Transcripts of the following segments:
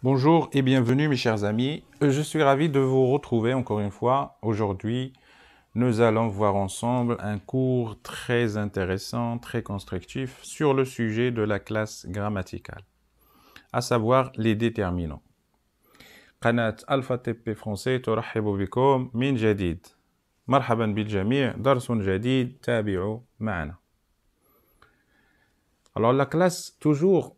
Bonjour et bienvenue mes chers amis. Je suis ravi de vous retrouver encore une fois. Aujourd'hui, nous allons voir ensemble un cours très intéressant, très constructif sur le sujet de la classe grammaticale, à savoir les déterminants. قناة ألفا تي بي فرونسي ترحب بكم من جديد. مرحبا بالجميع، درس جديد تابعوا معنا. Alors la classe toujours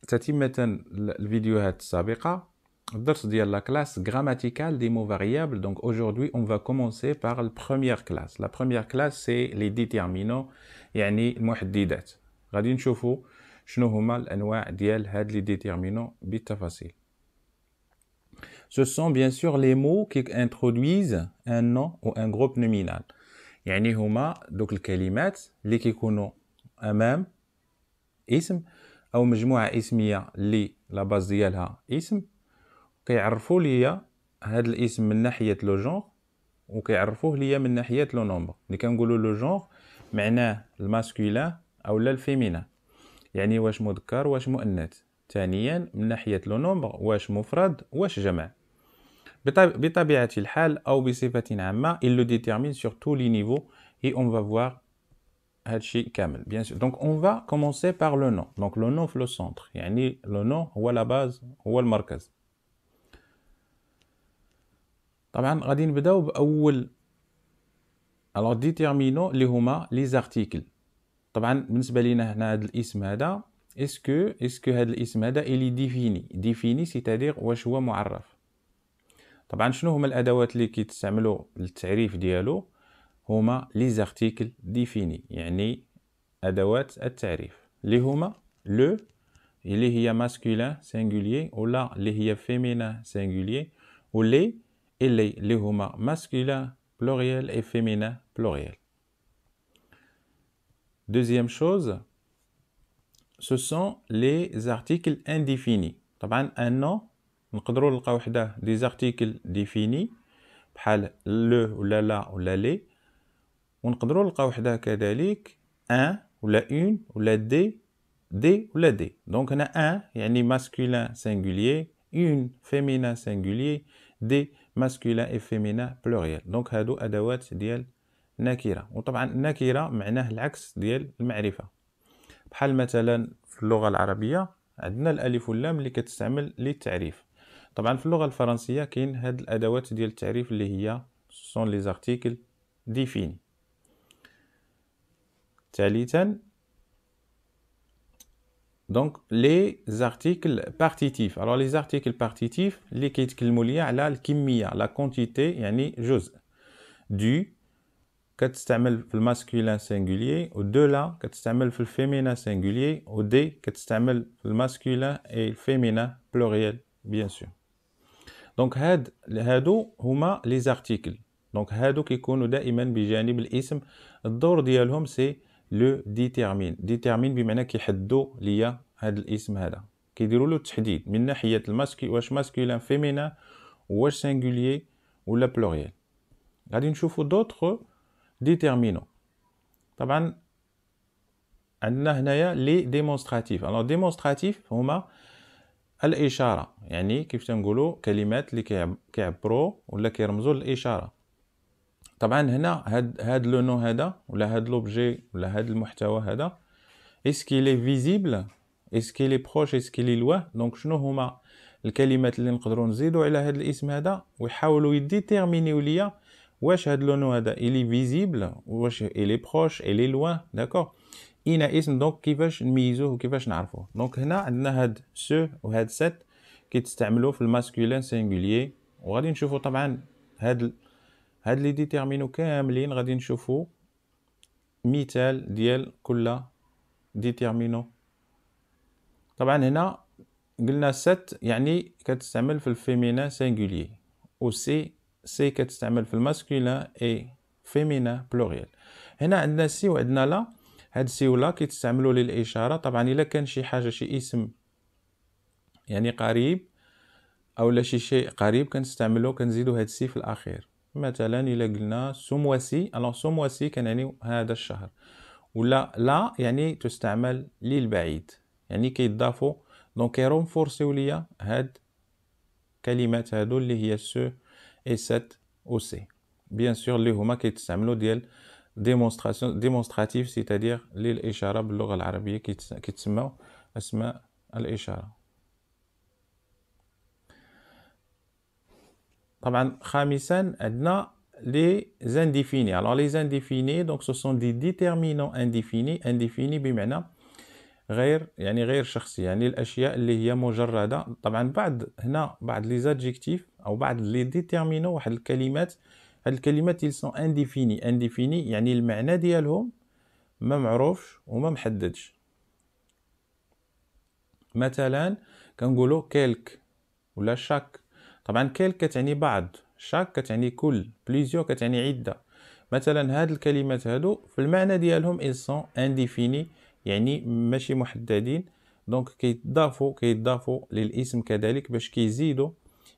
تتمة الفيديوهات السابقة الدرس ديال la classe grammaticale des mots variables. Donc aujourd'hui on va commencer par la première classe. La première classe c'est les déterminants يعني المحددات. غادي نشوفوا شنو هما الأنواع ديال هاد les déterminants بالتفاصيل. Ce sont bien sûr les mots qui introduisent un nom ou un groupe nominal. يعني هما دوك الكلمات اللي كيكونوا أمام اسم او مجموعه اسميه اللي لا باز ديالها اسم كيعرفوا ليا هذا الاسم من ناحيه لو جونغ وكيعرفوه ليا من ناحيه لو نومبر. اللي كنقولوا لو جونغ معناه الماسكولين او لا الفيمينين، يعني واش مذكر واش مؤنث. ثانيا من ناحيه لو نومبر واش مفرد واش جمع. بطبيعه الحال او بصفه عامه il le détermine sur tous les niveaux et on va voir bien sûr. Donc on va commencer par le nom. Donc le nom c'est le centre. يعني le nom هو la base هو المركز. طبعا غادي نبداو باول alors déterminons اللي هما les articles. طبعا بالنسبه لينا هنا هذا الاسم هذا est-ce que هذا الاسم هذا il est défini c'est-à-dire واش هو معرف. طبعا شنو هما الادوات اللي كيتستعملوا للتعريف ديالو؟ هما les articles définis يعني أدوات التعريف اللي هما le اللي هي masculin singulier ولا اللي هي féminin singulier و les اللي هما masculin pluriel et féminin pluriel. Deuxième chose, ce sont les articles indéfinis. طبعا un nom نقدروا نلقاو وحده des articles définis بحال le ولا la ولا les، ونقدروا نلقاو وحده كذلك un ولا une ولا des ولا des. Donc on a un يعني masculin singulier, une féminin singulier, des masculin et féminin pluriel. Donc هادو أدوات ديال نكرة. وطبعا نكرة معناه العكس ديال المعرفة. بحال مثلا في اللغة العربية عندنا الألف واللام اللي كتستعمل للتعريف. طبعا في اللغة الفرنسية كاين هاد الأدوات ديال التعريف اللي هي sont les articles définis. ثالثا donc les articles partitifs. Alors les articles partitifs اللي كيتكلموا ليا على الكمية la quantité يعني جزء. du كتستعمل في الماسكولين singulier و de la كتستعمل في الفيمينين singulier و des كتستعمل في الماسكولين et الفيمينين pluriel bien sûr. donc هادو هما les articles. donc هادو كيكونوا دائما بجانب الاسم. الدور ديالهم سي لو ديتيرمين بمعنى كيحددوا ليا هذا الاسم هذا، كيديروا له التحديد من ناحيه واش ماسكولين فيمينين واش سينغولير ولا بلوريال. غادي نشوفوا دوطخ ديتيرمينون. طبعا عندنا هنايا لي ديمونستراتيف. الوغ ديمونستراتيف هما الاشاره، يعني كيف تنقولوا كلمات اللي كيعبروا ولا كيرمزوا للاشاره. طبعا هنا هاد لو نو هذا ولا هاد لوبجي ولا هاد المحتوى هذا اسكي لي فيزيبل اسكي لي بروش اسكي لي لواه. دونك شنو هما الكلمات اللي نقدروا نزيدوا على هاد الاسم هذا ويحاولوا يديتيرمينيو ليا واش هاد لو نو هذا الي فيزيبل واش الي بروش الي لواه. داكور اين اسم. دونك كيفاش نميزوه وكيفاش نعرفوه؟ دونك هنا عندنا هاد سو وهاد سات كيتستعملوا في الماسكولين سينغولير. وغادي نشوفوا طبعا هاد لي ديتيرمينو كاملين غادي نشوفوا مثال ديال كل ديتيرمينو. طبعا هنا قلنا ست يعني كتستعمل في الفيمينين سينغولير و سي كتستعمل في الماسكولين اي فيمينين بلوريال. هنا عندنا سي وعندنا لا. هاد سي ولا كيتستعملوا للاشاره. طبعا الا كان شي حاجه شي اسم يعني قريب او لا شي شيء قريب كنستعملوا كنزيدوا هاد سي في الاخير. مثلا الا قلنا سومواسي، الوغ سومواسي كنعني هذا الشهر. ولا لا يعني تستعمل للبعيد، يعني كيضافوا دونك كيرونفورسيو ليا هاد كلمات هادو اللي هي سو اي سات او سي بيان سور اللي هما كيتستعملوا ديال ديمونستراتيف سيتادير للاشاره باللغه العربيه كيتسموا اسماء الاشاره. طبعا خامسا عندنا les indéfinis. Alors les indéfinis, donc ce sont des déterminants indéfinis. Indéfinis بمعنى غير شخصي، يعني الاشياء اللي هي مجرده. طبعا بعض لي زادجيكتيف او بعض لي ديتيرمينون، واحد الكلمات، هاد الكلمات ils sont indéfinis. indéfinis يعني المعنى ديالهم ما معروفش وما محددش. مثلا كنقولوا كيلك ولا شاك. طبعا كيلك كتعني بعض، شاك كتعني كل، بليزيور كتعني عده. مثلا هاد الكلمات هادو في المعنى ديالهم ils sont indéfinis، يعني ماشي محددين. دونك كيتضافوا للاسم كذلك باش كيزيدوا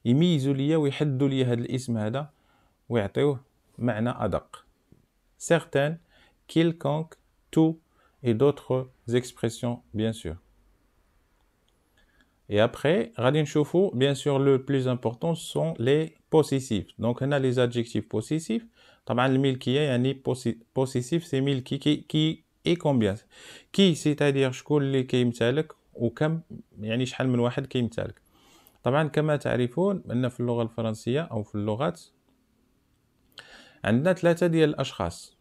يميزوا ليا ويحدوا ليا هاد الاسم هذا ويعطيوه معنى ادق. certaines, quiconque, tout et d'autres expressions bien sûr. Et après غادي نشوفوا bien sûr le plus important sont les possessifs. donc هنا les adjectifs possessifs. طبعا الملكيه يعني possessif c'est ملكي qui et combien. qui c'est-à-dire شكون اللي كيمتلك، وكم يعني شحال من واحد كيمتلك. طبعا كما تعرفون ان في اللغه الفرنسيه او في اللغات عندنا 3 ديال الاشخاص،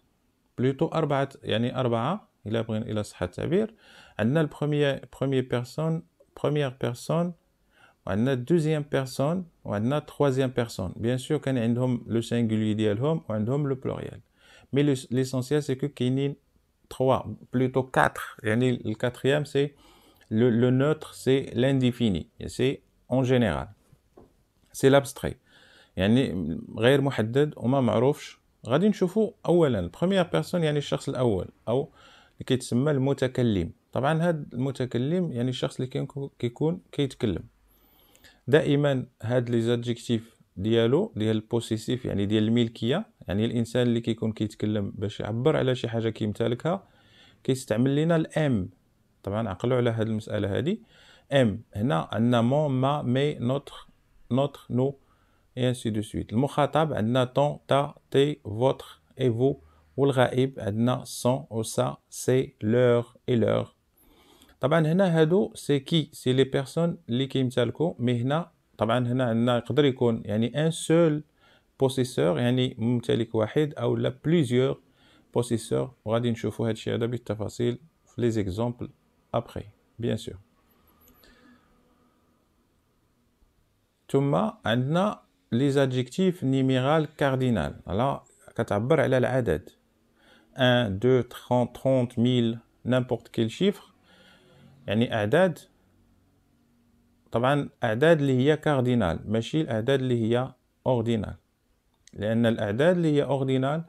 بلوتو أربعة إلى صح التعبير. عندنا البروميير بيرسون، وعندنا الدوزيام بيرسون، وعندنا التروازيام بيرسون. بيان سور كان عندهم لو سينغولي ديالهم وعندهم لو بلوريال، مي ليسونسيال سي كو كاينين 3 plutôt 4. يعني الكاتريام c'est le neutre, c'est l'indéfini, c'est en général, c'est l'abstrait يعني غير محدد وما معروفش. غادي نشوفوا اولا première personne يعني الشخص الاول او اللي كيتسمى المتكلم. طبعا هاد المتكلم يعني الشخص اللي كيكون كيتكلم. دائما هاد لي زادجيكتيف ديال البوسيسيف يعني ديال الملكيه، يعني الانسان اللي كيكون كيتكلم باش يعبر على شي حاجه كيمتلكها كيستعمل لنا الام. طبعا عقلوا على هاد المساله هادي. ام هنا عندنا مون، ما، مي، نوتر، نو et ainsi de suite. المخاطب عندنا ton, ta, tes, votre et vous. والغائب عندنا son ou ça, c'est, leur et leur. طبعا هنا هادو سي كي سي لي بيرسون اللي كيمتلكوا. مي هنا طبعا هنا عندنا يقدر يكون يعني ان سول بوسيسور يعني ممتلك واحد او لا بليزيور بوسيسور. وغادي نشوفوا هادشي هذا بالتفاصيل في لي زيكزامبل ابري بيان سور. ثم عندنا لي زادجيكتيف نيميرال كاردينال. alors كتعبر على العدد 1 2 30 1000 n'importe quel chiffre يعني اعداد. طبعا اعداد اللي هي كاردينال ماشي الاعداد اللي هي اوردينال، لان الاعداد اللي هي اوردينال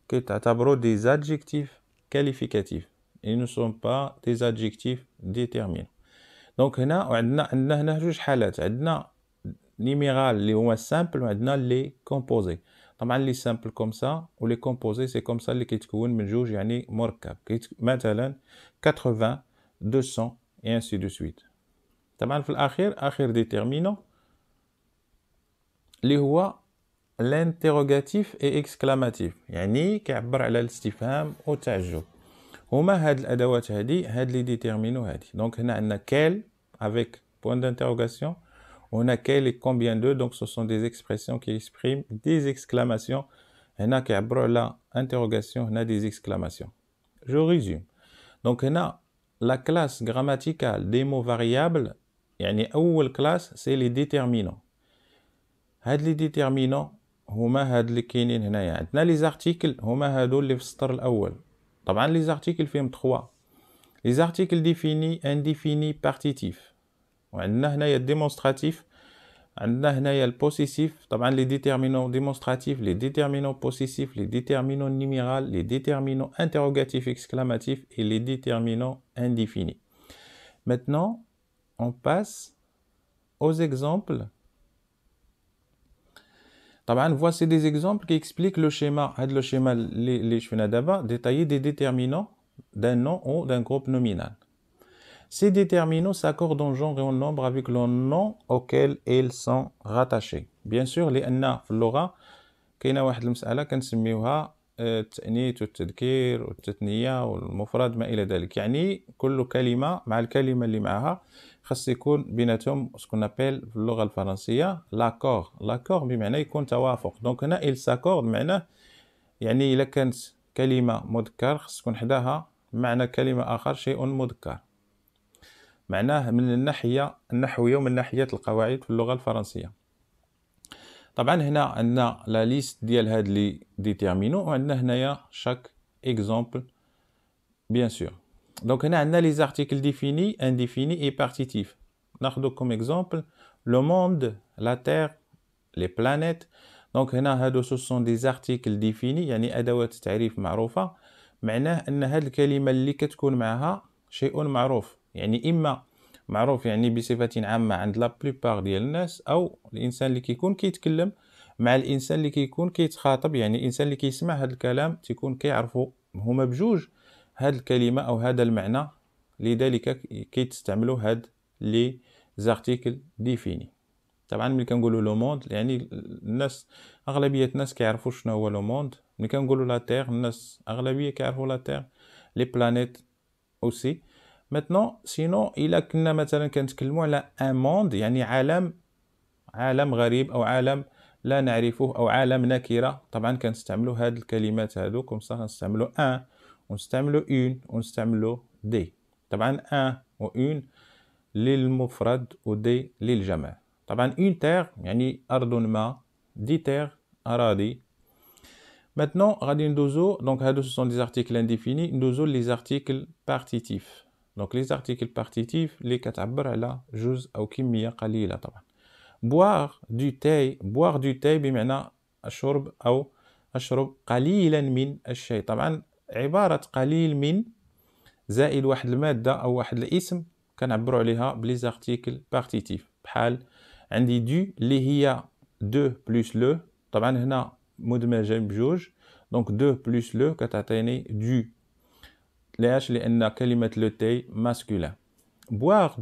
كتعتبروا دي زادجيكتيف كاليفيكاتيف ils ne sont pas des adjectifs déterminants. دونك هنا عندنا هنا جوج حالات. عندنا نيميرال اللي هو سامبل، وعندنا لي كومبوزي. طبعا لي سامبل كوم سا ولي كومبوزي سي كوم سا اللي كيتكون من جوج يعني مركب. مثلا 80 200 et ainsi de suite. طبعا في الاخير اخر ديتيرمينون اللي هو الانتيروغاتيف اي اكسكلاماتيف، يعني كيعبر على الاستفهام والتعجب. هما هاد الادوات هاد لي ديتيرمينون هادي. دونك هنا عندنا كيل avec point d'interrogation، وهنا كيل et combien de. donc ce sont des expressions qui expriment des exclamations. هنا كيعبروا على interrogation، هنا des exclamations. je résume. donc هنا la classe grammaticale des mots variables يعني اول كلاس سي لي ديتيرمينون. هاد لي ديتيرمينون هما هاد اللي كاينين هنايا. عندنا لي زارتيكل هما هادو اللي في السطر الاول. طبعا لي زارتيكل فيهم 3 لي زارتيكل ديفيني، انديفيني، بارتيتيف. وعندنا هنايا الديمونستراتيف، عندنا هنايا البوسيسيف. طبعا لي ديتيرمينون ديمونستراتيف، لي ديتيرمينون بوسيسيف، لي ديتيرمينون نيميرال، لي ديتيرمينون انتيروغاتيف اكسكلاماتيف et les déterminants indéfinis. Maintenant, on passe aux exemples. طبعا voici des exemples qui expliquent le schéma. هاد لو schéma اللي شفنا دابا détaillé des déterminants d'un nom ou d'un groupe nominal. Ces déterminants s'accordent en genre et en nombre avec le nom auquel ils sont rattachés. Bien sûr لأن في اللغة كاينة واحد المسألة كنسميوها التأنيث والتذكير والتثنية والمفرد ما إلى ذلك. يعني كل كلمة مع الكلمة اللي معها خاص يكون بيناتهم سكون أبيل في اللغة الفرنسية لاكور. لاكور بمعنى يكون توافق. دونك هنا il s'accorde معناه يعني إلا كانت كلمة مذكر خاص تكون حداها معنى كلمة آخر شيء مذكر. معناه من الناحية النحوية ومن ناحية القواعد في اللغة الفرنسية. طبعا هنا عندنا لا ليست ديال هاد لي ديتيرمينون وعندنا هنايا شاك اكزامبل بيان سور. دونك هنا عندنا لي زارتيكل ديفيني انديفيني اي بارتيتيف. ناخذو كوم اكزامبل لو موند لا تير لي بلانيت. دونك هنا هادو سو سون دي زارتيكل ديفيني يعني ادوات تعريف معروفه. معناه ان هاد الكلمه اللي كتكون معها شيء معروف يعني اما معروف يعني بصفة عامة عند لا بلوبار ديال الناس أو الإنسان اللي كيكون كيتكلم مع الإنسان اللي كيكون كيتخاطب يعني الإنسان اللي كيسمع هذا الكلام تيكون كيعرفوا هما بجوج هاد الكلمة أو هذا المعنى. لذلك كيتستعملوا هاد لي زارتيكل ديفيني. طبعا ملي كنقولوا لو موند يعني الناس أغلبية الناس كيعرفوا شنو هو لو موند. ملي كنقولوا لا تير الناس أغلبية كيعرفوا لا تير. لي بلانيت أوسي. maintenant sinon إلا كنا مثلا كنتكلموا على ان موند يعني عالم غريب او عالم لا نعرفه او عالم نكره. طبعا كنستعملوا هاد الكلمات هادو كوم صح نستعملوا ان ونستعملوا اون ونستعملوا دي. طبعا ان و اون للمفرد ودي للجمع. طبعا اون تير يعني ارض ما دي تير اراضي. maintenant غادي ندوزو دونك هادو سو سون دي زارتيكل انديفيني ندوزو لي زارتيكل بارتيتيف. دونك لي زارتيكل بارتيتيف اللي كتعبر على جزء او كميه قليله. طبعا boire du thé بمعنى الشرب او اشرب قليلا من الشيء. طبعا عباره قليل من زائد واحد الماده او واحد الاسم كنعبروا عليها بلي زارتيكل بارتيتيف. بحال عندي دو اللي هي دو بلس لو. طبعا هنا مدمجه بجوج دونك دو بلس لو كتعطيني دو. ليش؟ لان كلمه لو تي ماسكولين. boire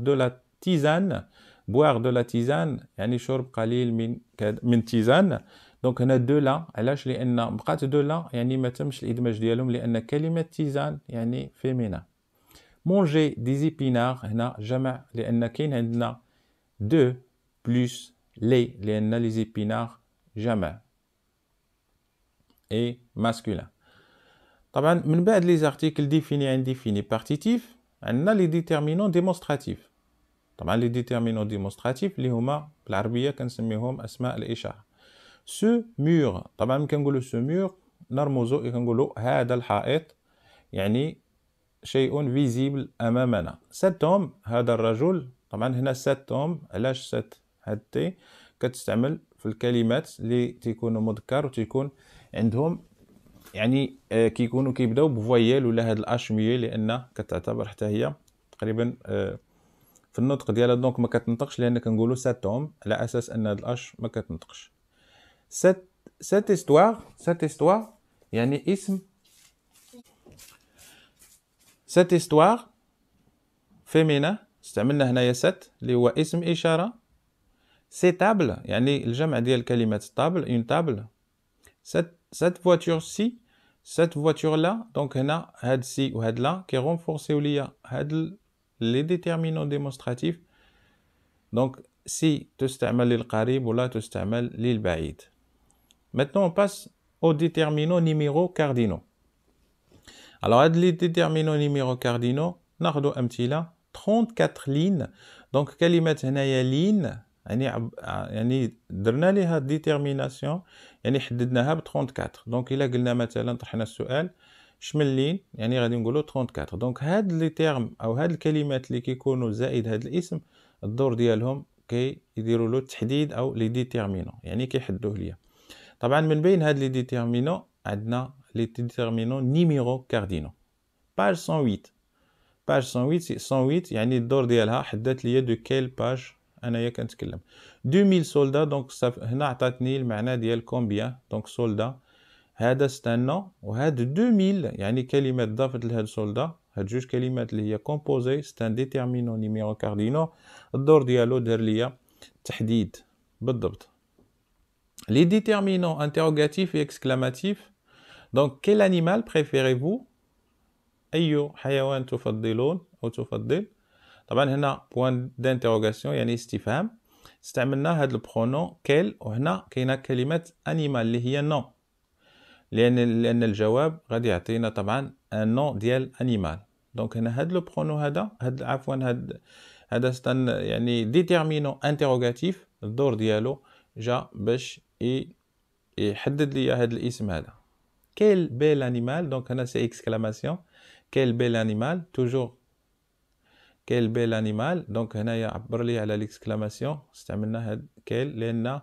de la tisane يعني شرب قليل من تيزان. دونك هنا دو لا علاش؟ لان بقات دو لا يعني ما تمش الادماج ديالهم لان كلمه تيزان يعني فيمينا. مونجي دي زيبينار هنا جمع لان كاين عندنا دو بلس لي لان لي زيبينار جمع اي ماسكولين. طبعا من بعد لي زارتيكل ديفيني انديفيني بارتيتيف عندنا لي ديتيرمينون ديمونستراتيف. طبعا لي ديتيرمينون ديمونستراتيف اللي هما بالعربيه كنسميهم اسماء الاشاره. سو مور طبعا ملي كنقولوا سو مور نرمزوا كنقولوا هذا الحائط يعني شيء فيزيبل امامنا. ساتوم هذا الرجل. طبعا هنا ساتوم علاش سات هاد تي كتستعمل في الكلمات اللي تيكونوا مذكر وتيكون عندهم يعني كيكونوا كيبداو بفويال ولا هاد الاش ميي لان كتعتبر حتى هي تقريبا في النطق ديالها دونك ما كتنطقش لان كنقولوا ساتوم على اساس ان هاد الاش ما كتنطقش. سات استوار يعني اسم. سات استوار فيمينا استعملنا هنايا سات اللي هو اسم اشاره. سي تابل يعني الجمع ديال كلمه طابل اون تابل. سات فواتور سي سات فواتور لا. دونك هنا هاد سي وهاد لا كيغونفورسيو ليا هاد لي ديتيرمينون ديمونستراتيف. دونك سي تستعمل للقريب ولا تستعمل للبعيد. Maintenant on passe aux déterminants numéros cardinaux. Alors هاد لي ديتيرمينون نيميرو كاردينو ناخذو امثله 34 لين. دونك كلمه هنايا لين يعني درنا ليها ديتيرميناسيون يعني حددناها ب 34. دونك الا قلنا مثلا طرحنا السؤال شمن لين يعني غادي نقولوا 34. دونك هاد لي تيرم او هاد الكلمات اللي كيكونوا زائد هاد الاسم الدور ديالهم كيديروا له التحديد او لي ديتيرمينون يعني كيحدوه ليا. طبعا من بين هاد لي ديتيرمينون عندنا لي ديتيرمينون نيميرو كاردينو. باج 108 باج 108 يعني الدور ديالها حددت ليا دو كيل باج انايا كنتكلم. 2000 سولدا دونك هنا عطاتني المعنى ديال كومبيان. دونك سولدا هذا استنى وهاد 2000 يعني كلمه ضافت لهاد سولدا هاد جوج كلمات اللي هي composé c'est un déterminant numéro cardinal الدور ديالو دار ليا تحديد بالضبط. Les déterminants interrogatifs et exclamatifs. Donc quel animal préférez-vous؟ أي حيوان تفضلون أو تفضل؟ طبعا هنا point d'interrogation يعني استفهام، استعملنا هاد البرونون كيل، وهنا كاينه كلمه انيمال اللي هي نو، لان الجواب غادي يعطينا طبعا ان نو ديال انيمال. دونك هنا هاد لو برونون هاد عفوا هذا ستان يعني ديتيرمينون انتروغاتيف، الدور ديالو جا باش يحدد لي هاد الاسم هذا. كيل بيل انيمال، دونك هنا سي اكسكلاماسيون، كيل بيل انيمال، توجور كيل بيل انيمال. دونك هنايا عبر لي على ليكسكلاماسيون، استعملنا هاد كيل لان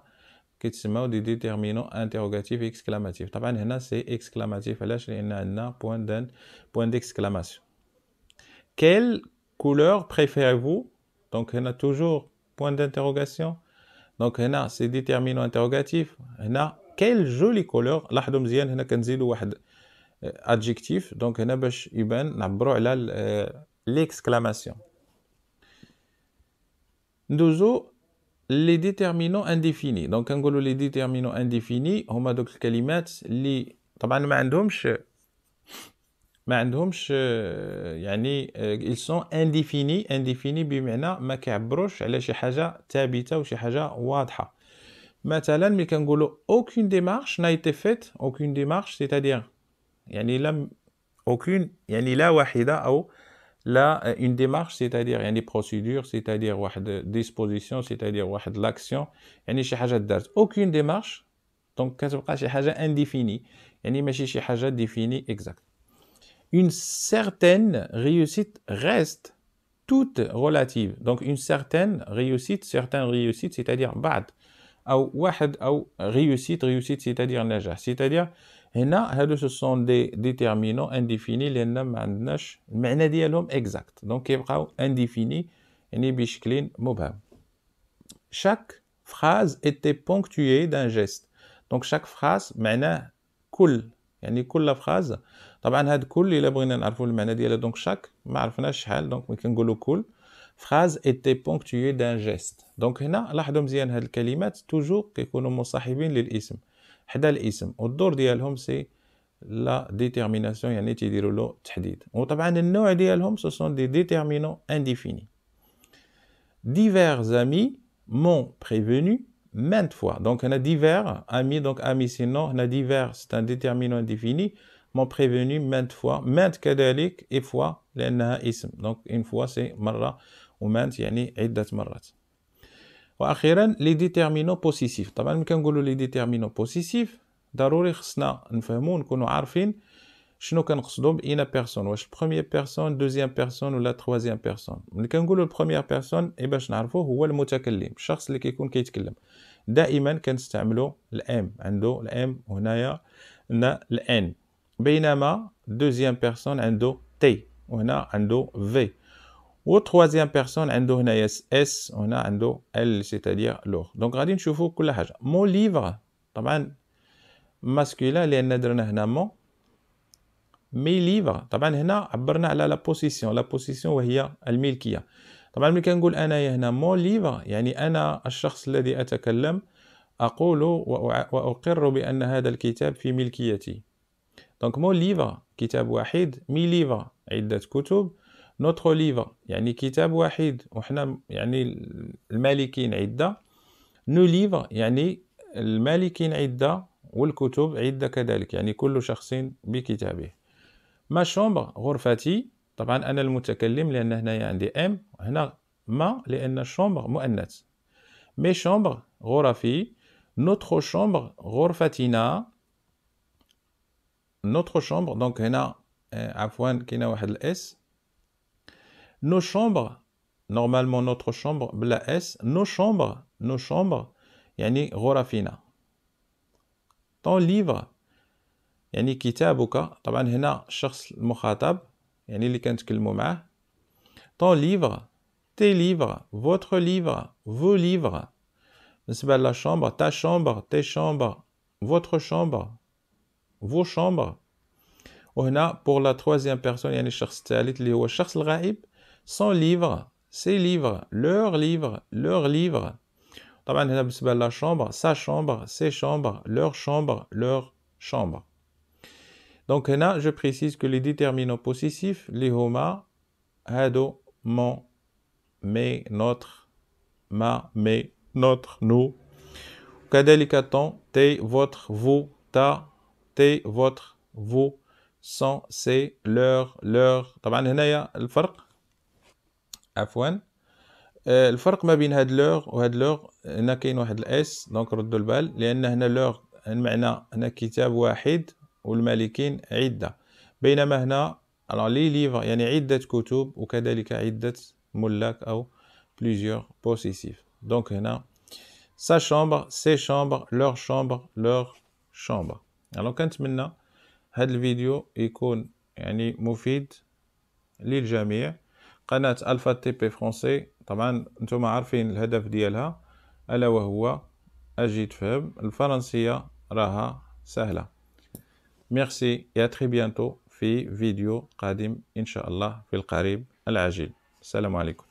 كيتسماو دي ديتيرمينون انتروغاتيف اكسكلاماتيف. طبعا هنا سي اكسكلاماتيف، علاش؟ لان عندنا بوين ديكسكلاماسيون. كيل كولور بريفيريفو، دونك هنا توجور بوين دانتروغاسيون، دونك هنا سي ديتيرمينون انتروغاتيف. هنا كيل جولي كولور، لاحظوا مزيان هنا كنزيدو واحد ادجيكتيف، دونك هنا باش يبان نعبروا على ليكسكلاماسيون. ندوزو لي ديتيرمينون انديفيني. دونك كنقولوا لي ديتيرمينون انديفيني هما دوك الكلمات اللي طبعا ما عندهمش يعني ils sont indéfinis بمعنى ما كيعبروش على شي حاجه ثابته وشي حاجه واضحه. مثلا ملي كنقولوا aucune démarche n'a été faite، aucune démarche c'est-à-dire يعني لم aucune يعني لا واحده، او لا une démarche c'est-à-dire يعني procédure c'est-à-dire واحد disposition c'est-à-dire واحد l'action، يعني شي حاجه دارت aucune démarche، دونك كتبقى شي حاجه indéfinie يعني ماشي شي حاجه définie exact. Une certaine réussite reste toute relative. Donc une certaine réussite c'est-à-dire بعض او واحد او réussite c'est-à-dire نجاح، c'est-à-dire هنا هادو سو سون دي ديتيرمينون انديفيني لان ما عندناش المعنى ديالهم اكزاكت، دونك كيبقاو انديفيني يعني بشكل مبهم. chaque phrase était ponctuée d'un geste. دونك chaque phrase معناه كل، يعني كل فراز. طبعا هاد كل الا بغينا نعرفوا المعنى ديالها، دونك شاك ما عرفناش شحال، دونك ملي كنقولوا كل phrase était ponctuée d'un geste. دونك هنا لاحظوا مزيان هاد الكلمات توجور كيكونوا مصاحبين للاسم حدا الاسم، والدور ديالهم سي لا ديتيرميناسيون يعني تيديروا له تحديد. وطبعا النوع ديالهم سو سون دي ديتيرمينون انديفيني. divers amis m'ont prévenu maintes fois. Donc on a divers amis, donc amis sinon on a divers c'est un déterminant indéfini, m'ont prévenu maintes fois. maintes كذلك et fois لأنها اسم، donc une fois c'est مرة، ومائنت يعني عدة مرات. وأخيرا les déterminants possessifs. طبعا ملي كنقولوا les déterminants possessifs ضروري خصنا نفهموا نكونوا عارفين شنو كنقصدوا بإنا بيرسون، واش بروميير بيرسون دوزيام بيرسون ولا تروازيام بيرسون. ملي كنقولوا البروميير بيرسون باش نعرفوه هو المتكلم، الشخص اللي كيكون كيتكلم. دائما كنستعملوا الام، عنده الام وهنايا عندنا الان، بينما دوزيام بيرسون عنده تي وهنا عنده في، و تروازيام بيرسون عنده هنايا اس وهنا عنده ال سيتادير لور. دونك غادي نشوفوا كل حاجه. مو ليفر طبعا ماسكولا لان درنا هنا مو، مي ليفر طبعا هنا عبرنا على لا بوزيسيون وهي الملكيه. طبعا ملي كنقول انايا هنا مو ليفر يعني انا الشخص الذي اتكلم اقول واقر بان هذا الكتاب في ملكيتي. دونك مو ليفر كتاب واحد، مي ليفر عده كتب، نوتر ليفر يعني كتاب واحد وحنا يعني المالكين عده، نو ليفر يعني المالكين عده والكتب عده كذلك، يعني كل شخص بكتابه. ما شومبر غرفتي، طبعا انا المتكلم لان هنايا عندي ام، هنا ما لان شومبر مؤنث. مي شومبر غرفي، نوتر شومبر غرفتنا، نوتر شومبر دونك هنا عفوا كاينه واحد الاس. نو شومبر نورمالمون نوتر شومبر بلا اس، نو شومبر يعني غرفنا. طون ليفر يعني كتابك، طبعا هنا الشخص المخاطب يعني اللي كنتكلموا معاه. طون ليفر، تي ليفر، فوتر ليفر، فو ليفر. بالنسبه لا شومبر، تا شومبر، تي شومبر، فوتر شومبر، فو شومبر. وهنا pour la troisième personne يعني الشخص الثالث اللي هو الشخص الغائب son livre ses livres leur livre. طبعا هنا بالنسبة لا chambre sa chambre ses chambres leur chambre. Donc هنا je précise que les déterminants possessifs اللي هما هادو mon mes notre ma mes notre nous. كذلك ton tes votre vous ta tes votre vous son c'est leur. طبعا هنايا الفرق عفوا الفرق ما بين هاد لوغ وهاد لوغ هنا كاين واحد الاس دونك ردوا البال لان هنا لوغ المعنى هنا كتاب واحد والمالكين عده بينما هنا لي ليفر يعني عده كتب وكذلك عده ملاك او plusieurs possessifs. دونك هنا sa chambre ses chambres leur chambre. كنتمنى هاد الفيديو يكون يعني مفيد للجميع. قناة ألفا تي بي فرونسي طبعا انتم عارفين الهدف ديالها ألا وهو أجيد فهم الفرنسية راها سهلة. ميرسي يا تري بيانتو في فيديو قادم إن شاء الله في القريب العاجل. السلام عليكم.